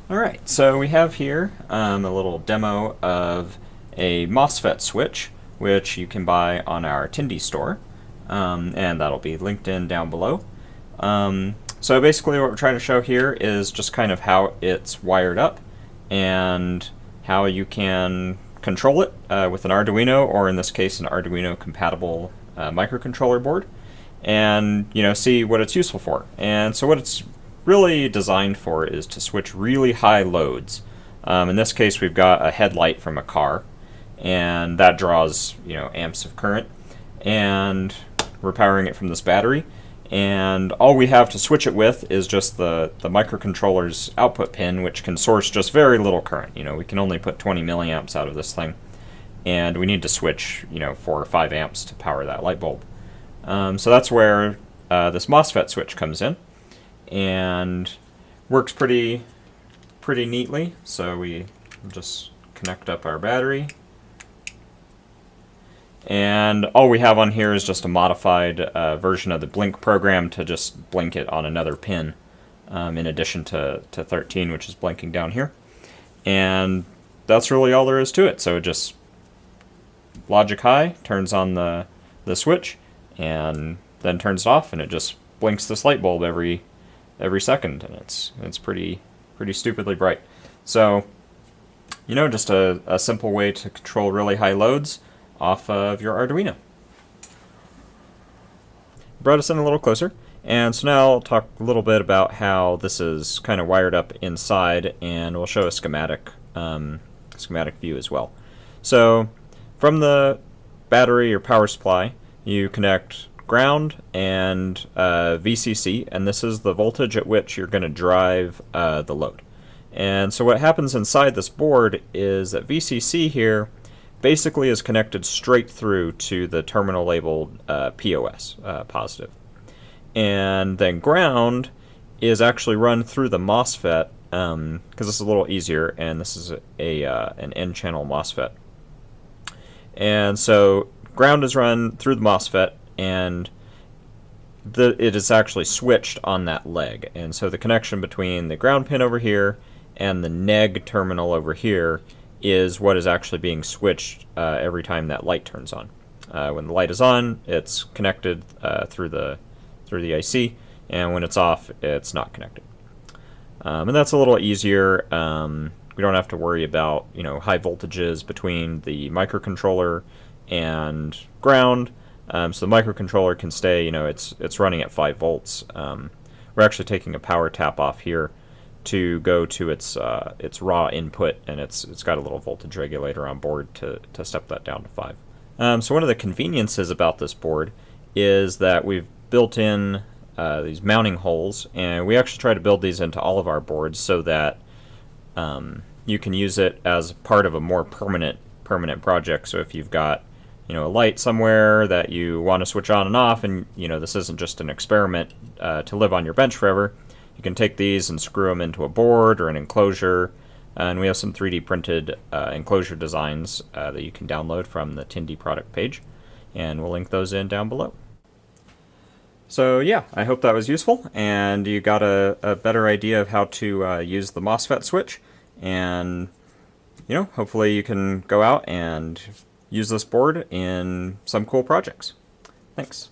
Alright, so we have here a little demo of a MOSFET switch, which you can buy on our Tindy store, and that'll be linked in down below. So basically what we're trying to show here is just kind of how it's wired up and how you can control it with an Arduino, or in this case an Arduino compatible microcontroller board, and see what it's useful for. And so what it's really designed for is to switch really high loads. In this case we've got a headlight from a car, and that draws amps of current, and we're powering it from this battery, and all we have to switch it with is just the microcontroller's output pin, which can source just very little current. We can only put 20 milliamps out of this thing, and we need to switch 4 or 5 amps to power that light bulb. So that's where this MOSFET switch comes in, and works pretty neatly. So we just connect up our battery, and all we have on here is just a modified version of the blink program to just blink it on another pin, in addition to 13, which is blinking down here. And that's really all there is to it. So it just logic high turns on the switch, and then turns it off, and it just blinks this light bulb every second, and it's pretty stupidly bright. So just a simple way to control really high loads off of your Arduino. Brought us in a little closer, and so now I'll talk a little bit about how this is kind of wired up inside, and we'll show a schematic view as well. So from the battery or power supply, you connect ground and VCC, and this is the voltage at which you're going to drive the load. And so what happens inside this board is that VCC here basically is connected straight through to the terminal labeled POS, positive. And then ground is actually run through the MOSFET, because this is a little easier, and this is an N-channel MOSFET. And so ground is run through the MOSFET, and it is actually switched on that leg. And so the connection between the ground pin over here and the neg terminal over here is what is actually being switched every time that light turns on. When the light is on, it's connected through the IC, and when it's off, it's not connected. And that's a little easier. We don't have to worry about high voltages between the microcontroller and ground. So the microcontroller can stay, it's running at 5 volts. We're actually taking a power tap off here to go to its raw input, and it's got a little voltage regulator on board to step that down to 5. So one of the conveniences about this board is that we've built in these mounting holes, and we actually try to build these into all of our boards so that you can use it as part of a more permanent project. So if you've got a light somewhere that you want to switch on and off, and this isn't just an experiment to live on your bench forever, you can take these and screw them into a board or an enclosure, and we have some 3D printed enclosure designs that you can download from the Tindy product page, and we'll link those in down below. So yeah, I hope that was useful, and you got a better idea of how to use the MOSFET switch, and hopefully you can go out and use this board in some cool projects. Thanks.